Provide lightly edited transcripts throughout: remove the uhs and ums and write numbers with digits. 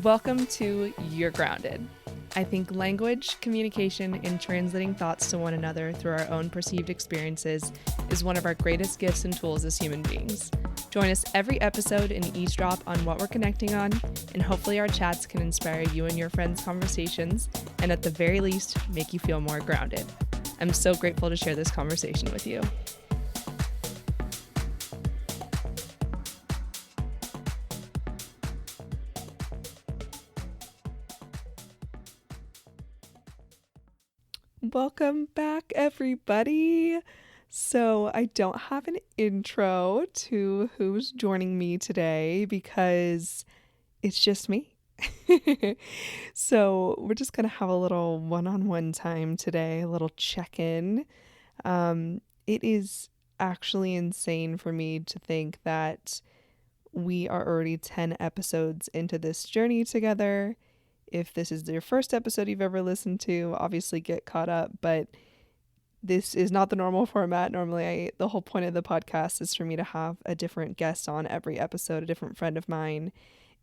Welcome to You're Grounded. I think language, communication, and translating thoughts to one another through our own perceived experiences is one of our greatest gifts and tools as human beings. Join us every episode and eavesdrop on what we're connecting on, and hopefully our chats can inspire you and your friends' conversations, and at the very least, make you feel more grounded. I'm so grateful to share this conversation with you. Welcome back, everybody. So I don't have an intro to who's joining me today because it's just me. So we're just going to have a little one-on-one time today, a little check-in. It is actually insane for me to think that we are already 10 episodes into this journey together. If this is your first episode you've ever listened to, obviously get caught up, but this is not the normal format. Normally, the whole point of the podcast is for me to have a different guest on every episode, a different friend of mine,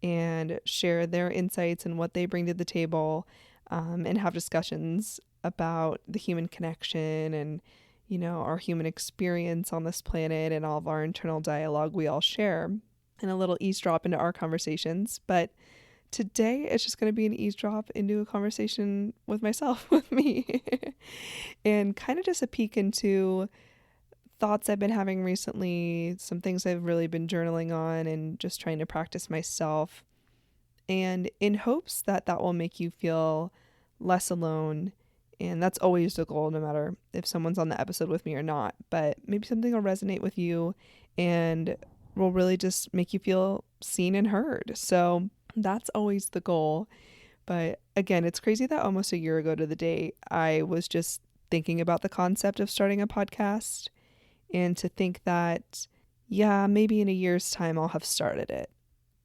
and share their insights and what they bring to the table, and have discussions about the human connection and, you know, our human experience on this planet and all of our internal dialogue we all share, and a little eavesdrop into our conversations. But today, it's just going to be an eavesdrop into a conversation with myself, with me, and kind of just a peek into thoughts I've been having recently, some things I've really been journaling on and just trying to practice myself, and in hopes that that will make you feel less alone. And that's always the goal, no matter if someone's on the episode with me or not, but maybe something will resonate with you and will really just make you feel seen and heard. So that's always the goal. But again, it's crazy that almost a year ago to the day, I was just thinking about the concept of starting a podcast, and to think that, yeah, maybe in a year's time I'll have started it.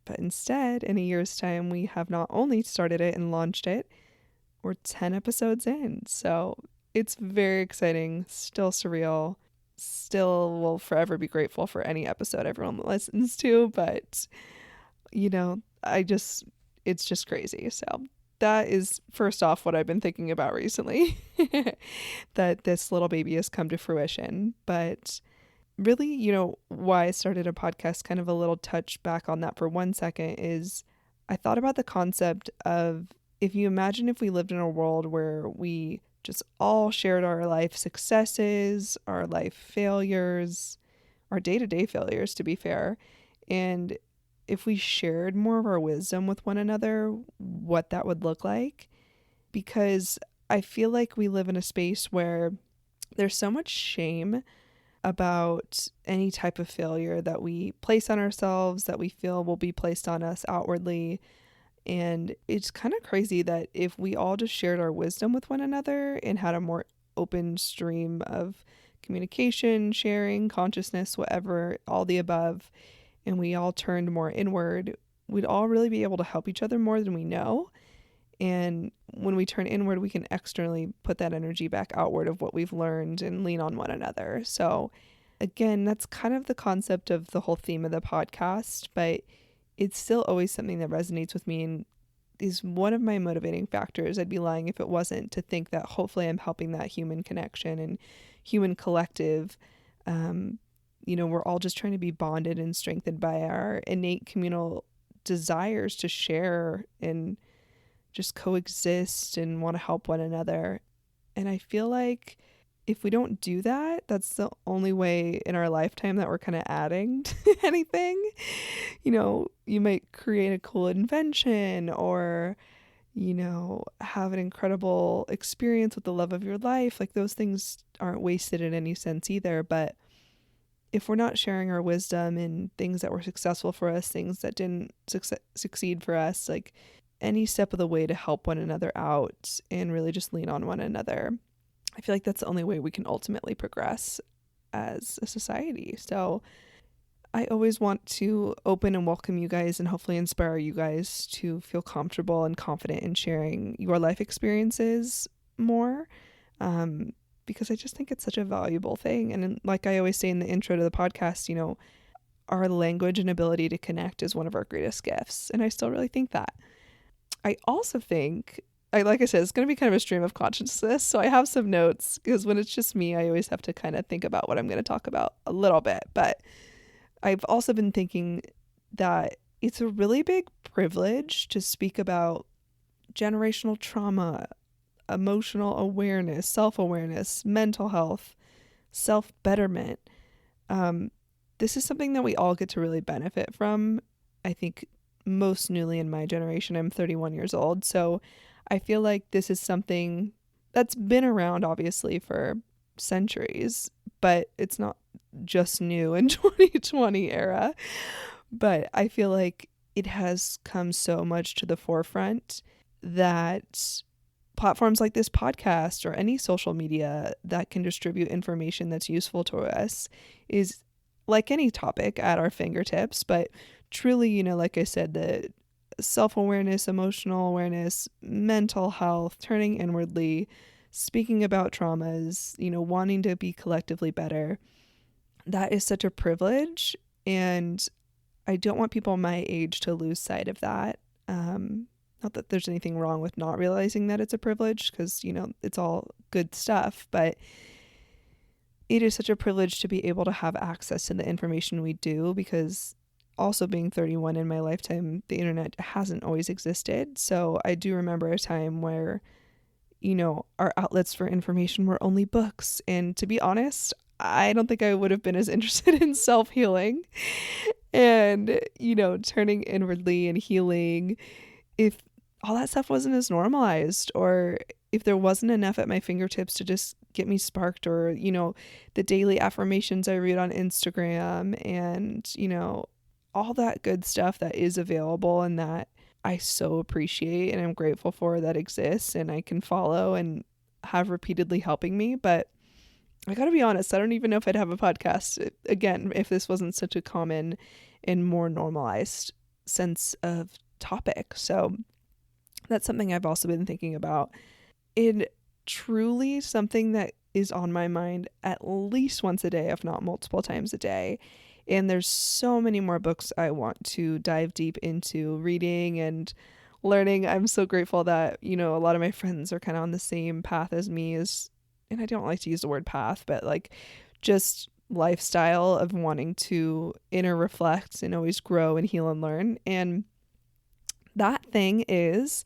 But instead, in a year's time, we have not only started it and launched it, we're 10 episodes in. So it's very exciting, still surreal, still will forever be grateful for any episode everyone listens to. But, you know, it's just crazy. So that is first off what I've been thinking about recently, that this little baby has come to fruition. But really, you know, why I started a podcast, kind of a little touch back on that for 1 second, is I thought about the concept of, if you imagine if we lived in a world where we just all shared our life successes, our life failures, our day-to-day failures, to be fair, and if we shared more of our wisdom with one another, what that would look like. Because I feel like we live in a space where there's so much shame about any type of failure that we place on ourselves, that we feel will be placed on us outwardly. And it's kind of crazy that if we all just shared our wisdom with one another and had a more open stream of communication, sharing, consciousness, whatever, all the above, and we all turned more inward, we'd all really be able to help each other more than we know. And when we turn inward, we can externally put that energy back outward of what we've learned and lean on one another. So again, that's kind of the concept of the whole theme of the podcast, but it's still always something that resonates with me and is one of my motivating factors. I'd be lying if it wasn't, to think that hopefully I'm helping that human connection and human collective. You know, we're all just trying to be bonded and strengthened by our innate communal desires to share and just coexist and want to help one another. And I feel like if we don't do that, that's the only way in our lifetime that we're kind of adding to anything. You know, you might create a cool invention, or, you know, have an incredible experience with the love of your life. Like, those things aren't wasted in any sense either. But if we're not sharing our wisdom and things that were successful for us, things that didn't succeed for us, like any step of the way to help one another out and really just lean on one another, I feel like that's the only way we can ultimately progress as a society. So I always want to open and welcome you guys and hopefully inspire you guys to feel comfortable and confident in sharing your life experiences more. Because I just think it's such a valuable thing. And like I always say in the intro to the podcast, you know, our language and ability to connect is one of our greatest gifts. And I still really think that. I also think, like I said, it's going to be kind of a stream of consciousness. So I have some notes because when it's just me, I always have to kind of think about what I'm going to talk about a little bit. But I've also been thinking that it's a really big privilege to speak about generational trauma, emotional awareness, self awareness, mental health, self betterment. Um, this is something that we all get to really benefit from. I think most newly in my generation, I'm 31 years old. So I feel like this is something that's been around, obviously, for centuries, but it's not just new in 2020 era. But I feel like it has come so much to the forefront that platforms like this podcast or any social media that can distribute information that's useful to us is, like any topic, at our fingertips. But truly, like I said, the self-awareness, emotional awareness, mental health, turning inwardly, speaking about traumas, wanting to be collectively better, that is such a privilege. And I don't want people my age to lose sight of that. Not that there's anything wrong with not realizing that it's a privilege, because, it's all good stuff, but it is such a privilege to be able to have access to the information we do, because also being 31 in my lifetime, the internet hasn't always existed. So I do remember a time where, our outlets for information were only books. And to be honest, I don't think I would have been as interested in self-healing and, turning inwardly and healing if all that stuff wasn't as normalized, or if there wasn't enough at my fingertips to just get me sparked, or, the daily affirmations I read on Instagram and, all that good stuff that is available and that I so appreciate and I'm grateful for that exists and I can follow and have repeatedly helping me. But I gotta be honest, I don't even know if I'd have a podcast again if this wasn't such a common and more normalized sense of topic. So that's something I've also been thinking about. And truly something that is on my mind at least once a day, if not multiple times a day. And there's so many more books I want to dive deep into reading and learning. I'm so grateful that, a lot of my friends are kind of on the same path as me, and I don't like to use the word path, but like just lifestyle of wanting to inner reflect and always grow and heal and learn. And that thing is,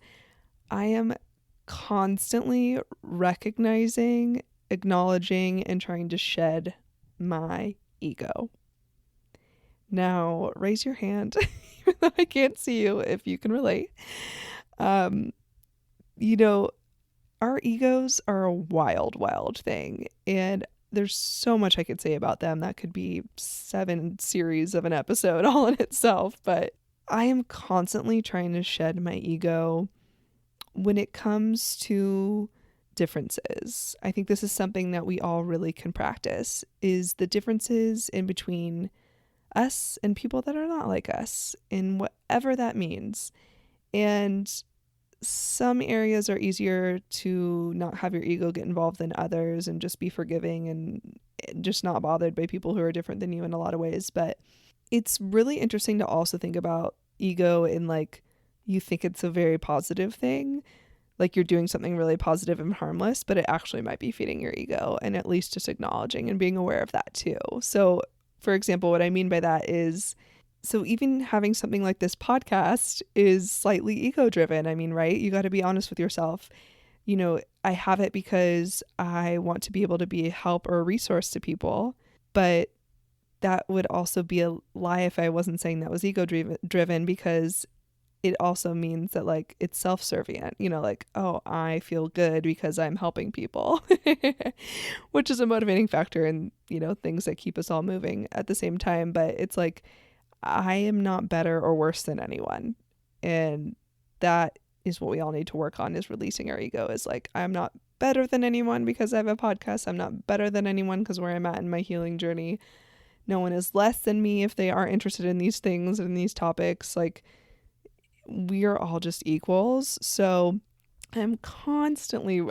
I am constantly recognizing, acknowledging, and trying to shed my ego. Now, raise your hand, even though I can't see you, if you can relate. Um, our egos are a wild, wild thing, and there's so much I could say about them. That could be 7 series of an episode all in itself, but I am constantly trying to shed my ego when it comes to differences. I think this is something that we all really can practice, is the differences in between us and people that are not like us, in whatever that means. And some areas are easier to not have your ego get involved than others, and just be forgiving and just not bothered by people who are different than you in a lot of ways. But it's really interesting to also think about ego in, like, you think it's a very positive thing, like you're doing something really positive and harmless, but it actually might be feeding your ego, and at least just acknowledging and being aware of that too. So, for example, what I mean by that is, so even having something like this podcast is slightly ego driven. I mean, right? You got to be honest with yourself. I have it because I want to be able to be a help or a resource to people, but that would also be a lie if I wasn't saying that was ego driven, because it also means that, like, it's self-servient, like, oh, I feel good because I'm helping people, which is a motivating factor in, things that keep us all moving at the same time. But it's like, I am not better or worse than anyone. And that is what we all need to work on, is releasing our ego. Is like, I'm not better than anyone because I have a podcast. I'm not better than anyone because where I'm at in my healing journey. No one is less than me if they are interested in these things and these topics. Like, we are all just equals. So I'm constantly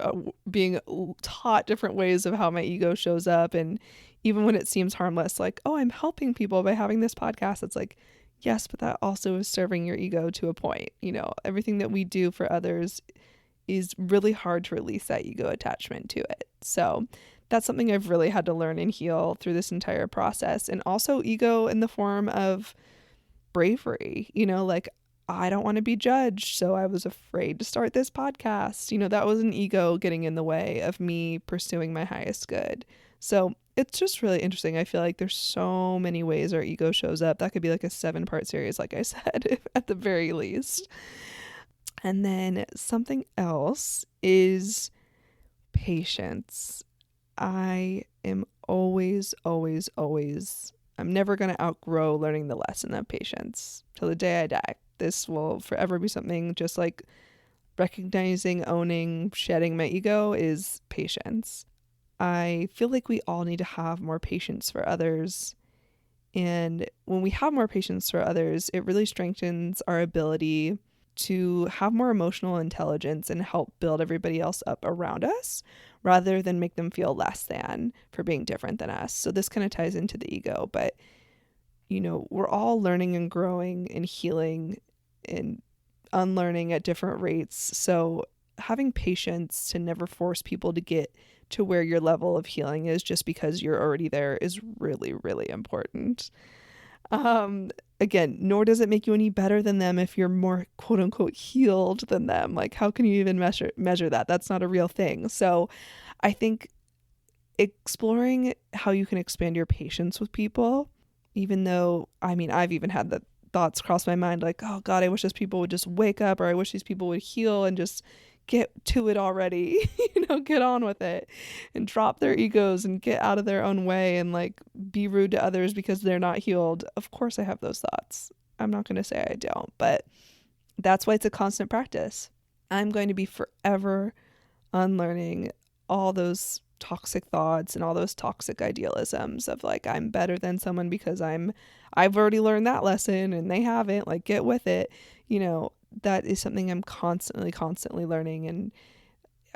being taught different ways of how my ego shows up. And even when it seems harmless, like, oh, I'm helping people by having this podcast, it's like, Yes, but that also is serving your ego to a point. Everything that we do for others is really hard to release that ego attachment to it. So that's something I've really had to learn and heal through this entire process. And also ego in the form of bravery, like I don't want to be judged, so I was afraid to start this podcast. That was an ego getting in the way of me pursuing my highest good. So it's just really interesting. I feel like there's so many ways our ego shows up. That could be like a 7-part series, like I said, at the very least. And then something else is patience. I am always, always, always, I'm never going to outgrow learning the lesson of patience till the day I die. This will forever be something, just like recognizing, owning, shedding my ego is patience. I feel like we all need to have more patience for others. And when we have more patience for others, it really strengthens our ability to have more emotional intelligence and help build everybody else up around us rather than make them feel less than for being different than us. So this kind of ties into the ego, but we're all learning and growing and healing and unlearning at different rates. So having patience to never force people to get to where your level of healing is just because you're already there is really, really important. Again, nor does it make you any better than them if you're more quote unquote healed than them. Like, how can you even measure that? That's not a real thing. So I think exploring how you can expand your patience with people, even though, I've even had the thoughts cross my mind like, oh God, I wish these people would just wake up, or I wish these people would heal and just get to it already, get on with it and drop their egos and get out of their own way and like be rude to others because they're not healed. Of course I have those thoughts. I'm not going to say I don't, but that's why it's a constant practice. I'm going to be forever unlearning all those toxic thoughts and all those toxic idealisms of like, I'm better than someone because I've already learned that lesson and they haven't. Like, get with it. That is something I'm constantly learning. And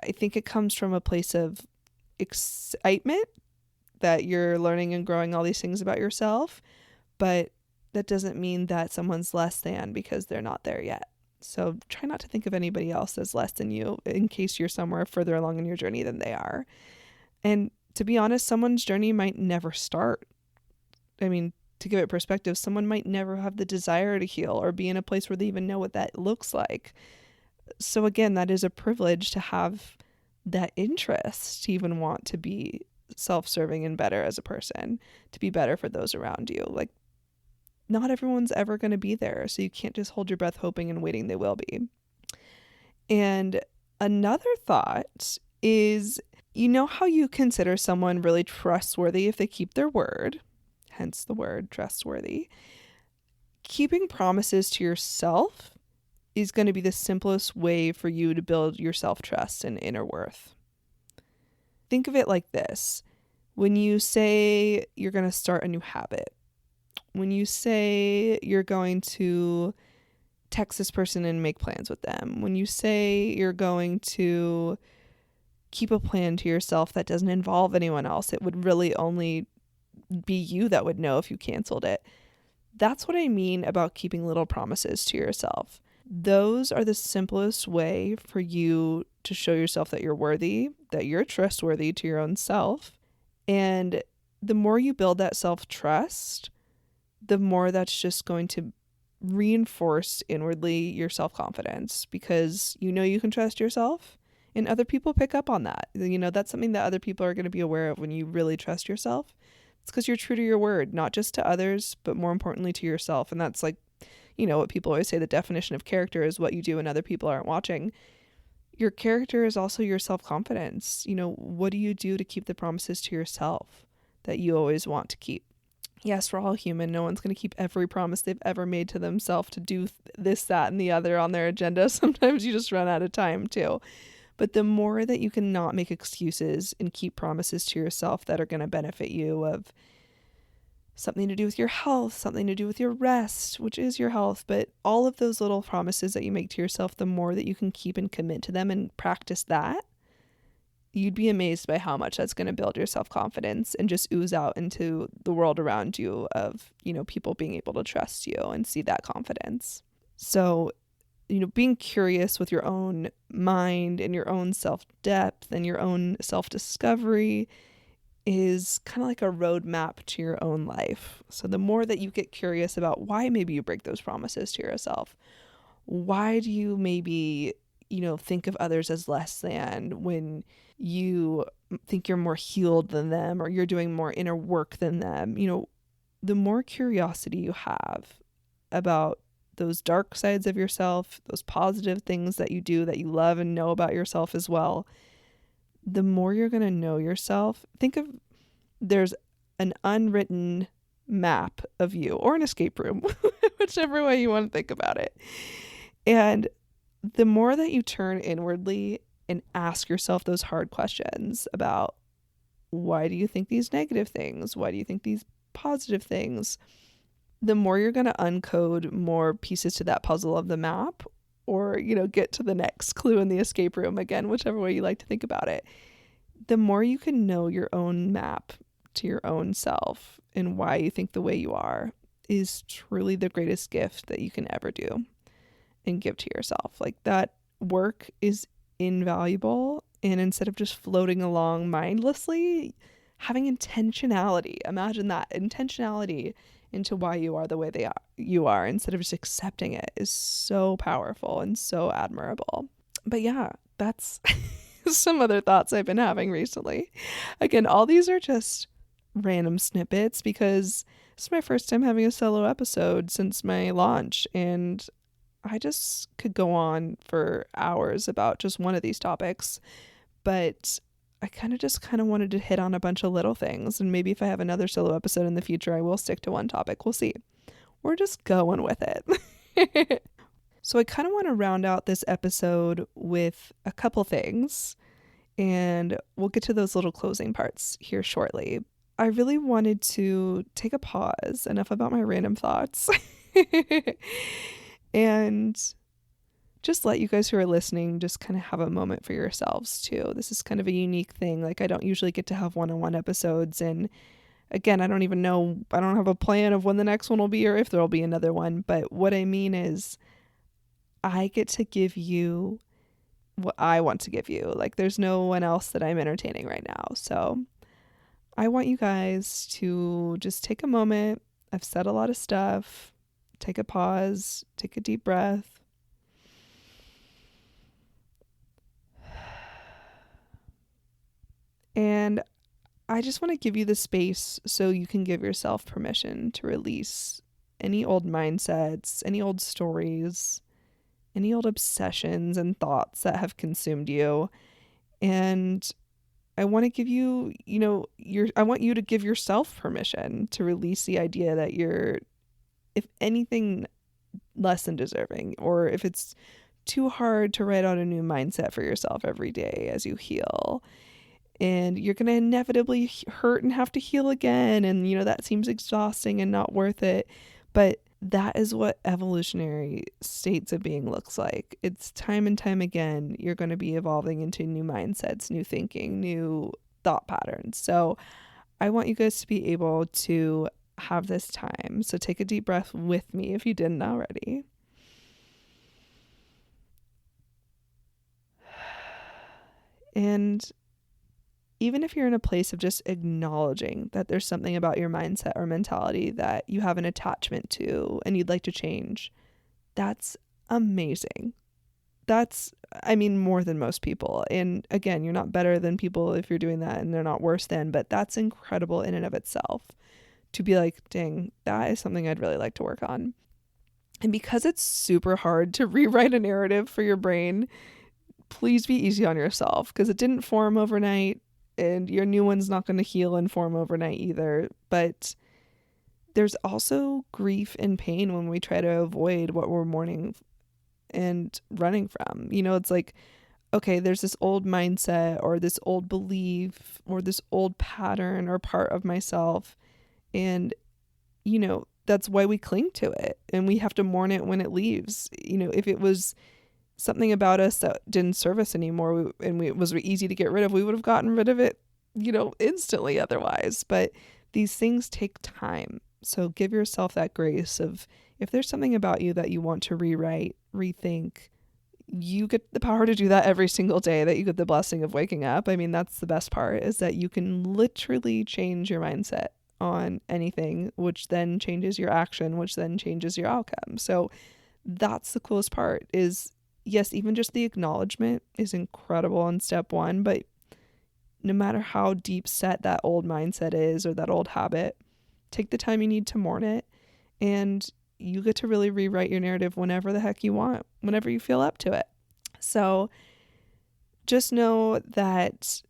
I think it comes from a place of excitement that you're learning and growing all these things about yourself, but that doesn't mean that someone's less than because they're not there yet. So try not to think of anybody else as less than you in case you're somewhere further along in your journey than they are. And to be honest, someone's journey might never start. To give it perspective, someone might never have the desire to heal or be in a place where they even know what that looks like. So again, that is a privilege to have that interest, to even want to be self-serving and better as a person, to be better for those around you. Like, not everyone's ever going to be there, so you can't just hold your breath hoping and waiting they will be. And another thought is, how you consider someone really trustworthy if they keep their word, hence the word trustworthy. Keeping promises to yourself is going to be the simplest way for you to build your self-trust and inner worth. Think of it like this. When you say you're going to start a new habit, when you say you're going to text this person and make plans with them, when you say you're going to keep a plan to yourself that doesn't involve anyone else, it would really only be you that would know if you canceled it. That's what I mean about keeping little promises to yourself. Those are the simplest way for you to show yourself that you're worthy, that you're trustworthy to your own self. And the more you build that self-trust, the more that's just going to reinforce inwardly your self-confidence, because you can trust yourself and other people pick up on that. That's something that other people are going to be aware of when you really trust yourself. It's because you're true to your word, not just to others, but more importantly to yourself. And that's like, what people always say, the definition of character is what you do when other people aren't watching. Your character is also your self-confidence. What do you do to keep the promises to yourself that you always want to keep? Yes, we're all human. No one's going to keep every promise they've ever made to themselves to do this, that, and the other on their agenda. Sometimes you just run out of time too. But the more that you can not make excuses and keep promises to yourself that are going to benefit you, of something to do with your health, something to do with your rest, which is your health, but all of those little promises that you make to yourself, the more that you can keep and commit to them and practice that, you'd be amazed by how much that's going to build your self-confidence and just ooze out into the world around you of, people being able to trust you and see that confidence. So, being curious with your own mind and your own self-depth and your own self-discovery is kind of like a roadmap to your own life. So the more that you get curious about why maybe you break those promises to yourself, why do you maybe, think of others as less than when you think you're more healed than them or you're doing more inner work than them, the more curiosity you have about those dark sides of yourself, those positive things that you do that you love and know about yourself as well, the more you're going to know yourself. Think of, there's an unwritten map of you or an escape room, whichever way you want to think about it. And the more that you turn inwardly and ask yourself those hard questions about why do you think these negative things? Why do you think these positive things? The more you're going to uncode more pieces to that puzzle of the map, or, get to the next clue in the escape room, again, whichever way you like to think about it. The more you can know your own map to your own self and why you think the way you are is truly the greatest gift that you can ever do and give to yourself. Like, that work is invaluable. And instead of just floating along mindlessly, having intentionality, imagine that intentionality into why you are the way you are instead of just accepting it, is so powerful and so admirable. But yeah, that's some other thoughts I've been having recently. Again, all these are just random snippets because this is my first time having a solo episode since my launch, and I just could go on for hours about just one of these topics, but I kind of wanted to hit on a bunch of little things, and maybe if I have another solo episode in the future, I will stick to one topic. We'll see. We're just going with it. So I kind of want to round out this episode with a couple things, and we'll get to those little closing parts here shortly. I really wanted to take a pause, enough about my random thoughts, and just let you guys who are listening just kind of have a moment for yourselves too. This is kind of a unique thing. Like, I don't usually get to have one-on-one episodes, and again, I don't have a plan of when the next one will be or if there'll be another one, but what I mean is I get to give you what I want to give you. Like, there's no one else that I'm entertaining right now. So I want you guys to just take a moment. I've said a lot of stuff. Take a pause, take a deep breath. And I just want to give you the space so you can give yourself permission to release any old mindsets, any old stories, any old obsessions and thoughts that have consumed you. And I want to give you, I want you to give yourself permission to release the idea that you're, if anything, less than deserving, or if it's too hard to write out a new mindset for yourself every day as you heal. And you're going to inevitably hurt and have to heal again. And, that seems exhausting and not worth it. But that is what evolutionary states of being looks like. It's time and time again, you're going to be evolving into new mindsets, new thinking, new thought patterns. So I want you guys to be able to have this time. So take a deep breath with me if you didn't already. And even if you're in a place of just acknowledging that there's something about your mindset or mentality that you have an attachment to and you'd like to change, that's amazing. That's, more than most people. And again, you're not better than people if you're doing that, and they're not worse than, but that's incredible in and of itself to be like, dang, that is something I'd really like to work on. And because it's super hard to rewrite a narrative for your brain, please be easy on yourself, because it didn't form overnight. And your new one's not going to heal and form overnight either. But there's also grief and pain when we try to avoid what we're mourning and running from. It's like, okay, there's this old mindset or this old belief or this old pattern or part of myself. And, that's why we cling to it. And we have to mourn it when it leaves. If it was something about us that didn't serve us anymore it was easy to get rid of, we would have gotten rid of it, instantly otherwise. But these things take time. So give yourself that grace of, if there's something about you that you want to rewrite, rethink, you get the power to do that every single day that you get the blessing of waking up. I mean, that's the best part, is that you can literally change your mindset on anything, which then changes your action, which then changes your outcome. So that's the coolest part is, yes, even just the acknowledgement is incredible on step one, but no matter how deep set that old mindset is or that old habit, take the time you need to mourn it, and you get to really rewrite your narrative whenever the heck you want, whenever you feel up to it. So just know that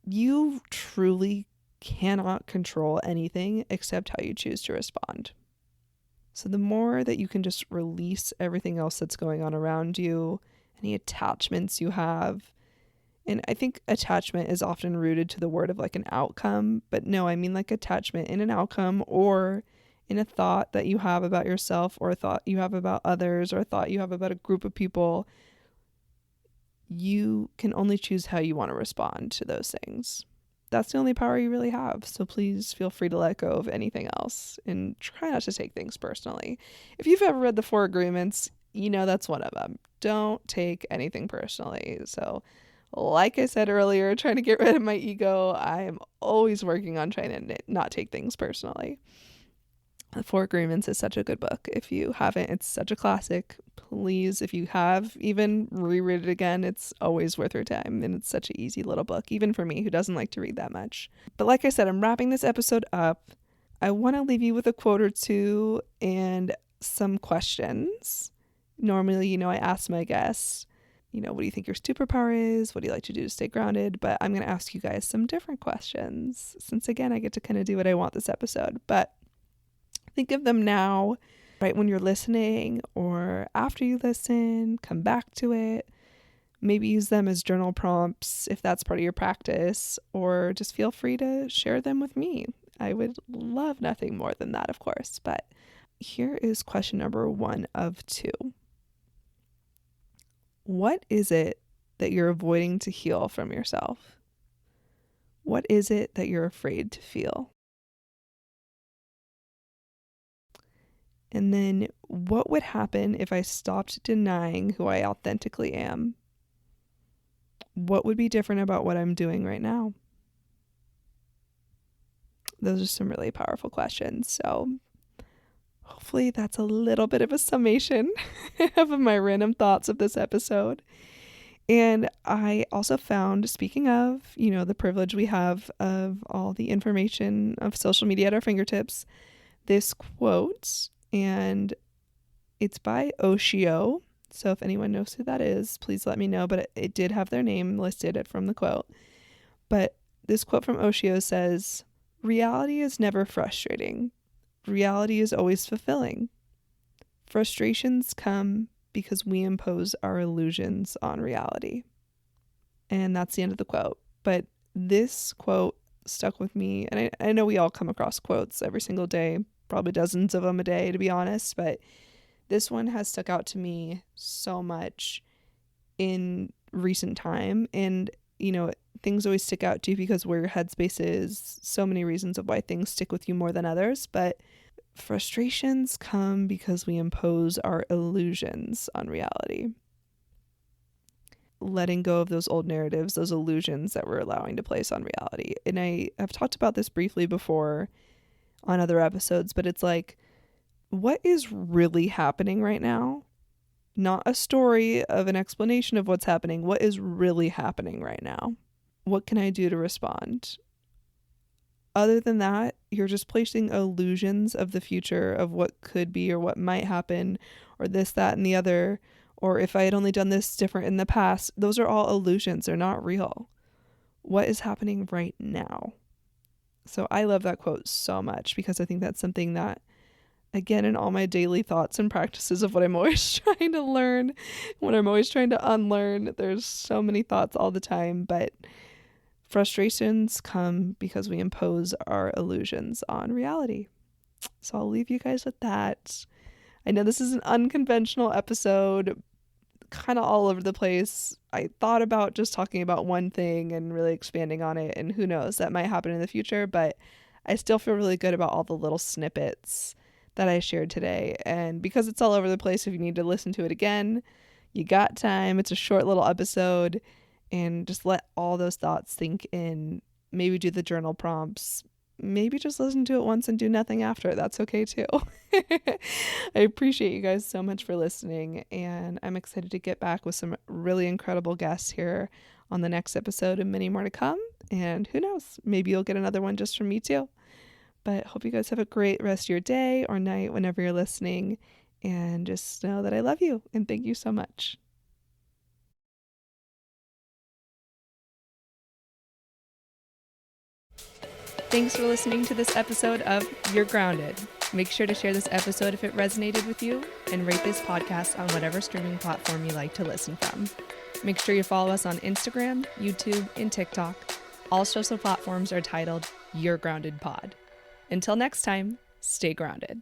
you truly cannot control anything except how you choose to respond. So the more that you can just release everything else that's going on around you, any attachments you have, and I think attachment is often rooted to the word of like an outcome, but no, I mean like attachment in an outcome or in a thought that you have about yourself, or a thought you have about others, or a thought you have about a group of people. You can only choose how you want to respond to those things. That's the only power you really have. So please feel free to let go of anything else and try not to take things personally. If you've ever read the 4 Agreements, that's one of them. Don't take anything personally. So like I said earlier, trying to get rid of my ego, I am always working on trying to not take things personally. The 4 Agreements is such a good book. If you haven't, it's such a classic. Please, if you have even reread it again, it's always worth your time. And it's such an easy little book, even for me who doesn't like to read that much. But like I said, I'm wrapping this episode up. I want to leave you with a quote or two and some questions. Normally, I ask my guests, what do you think your superpower is? What do you like to do to stay grounded? But I'm going to ask you guys some different questions, since again, I get to kind of do what I want this episode. But think of them now, right when you're listening, or after you listen, come back to it. Maybe use them as journal prompts if that's part of your practice, or just feel free to share them with me. I would love nothing more than that, of course. But here is question number 1 of 2. What is it that you're avoiding to heal from yourself? What is it that you're afraid to feel? And then what would happen if I stopped denying who I authentically am? What would be different about what I'm doing right now? Those are some really powerful questions. So hopefully that's a little bit of a summation of my random thoughts of this episode. And I also found, speaking of, the privilege we have of all the information of social media at our fingertips, this quote, and it's by Osho. So if anyone knows who that is, please let me know. But it did have their name listed from the quote. But this quote from Osho says, "Reality is never frustrating. Reality is always fulfilling. Frustrations come because we impose our illusions on reality." And that's the end of the quote. But this quote stuck with me. And I know we all come across quotes every single day, probably dozens of them a day, to be honest. But this one has stuck out to me so much in recent time. And, things always stick out to you because where your headspace is, so many reasons of why things stick with you more than others. But frustrations come because we impose our illusions on reality. Letting go of those old narratives, those illusions that we're allowing to place on reality. And I have talked about this briefly before on other episodes, but it's like, what is really happening right now? Not a story of an explanation of what's happening. What is really happening right now? What can I do to respond? Other than that, you're just placing illusions of the future, of what could be or what might happen, or this, that, and the other, or if I had only done this different in the past. Those are all illusions. They're not real. What is happening right now? So I love that quote so much because I think that's something that, again, in all my daily thoughts and practices of what I'm always trying to learn, what I'm always trying to unlearn, there's so many thoughts all the time, but frustrations come because we impose our illusions on reality. So I'll leave you guys with that. I know this is an unconventional episode, kind of all over the place. I thought about just talking about one thing and really expanding on it, and who knows, that might happen in the future, but I still feel really good about all the little snippets that I shared today. And because it's all over the place, if you need to listen to it again, you got time. It's a short little episode, and just let all those thoughts sink in. Maybe do the journal prompts. Maybe just listen to it once and do nothing after. That's okay too. I appreciate you guys so much for listening, and I'm excited to get back with some really incredible guests here on the next episode and many more to come. And who knows, maybe you'll get another one just from me too. But hope you guys have a great rest of your day or night whenever you're listening, and just know that I love you and thank you so much. Thanks for listening to this episode of You're Grounded. Make sure to share this episode if it resonated with you, and rate this podcast on whatever streaming platform you like to listen from. Make sure you follow us on Instagram, YouTube, and TikTok. All social platforms are titled You're Grounded Pod. Until next time, stay grounded.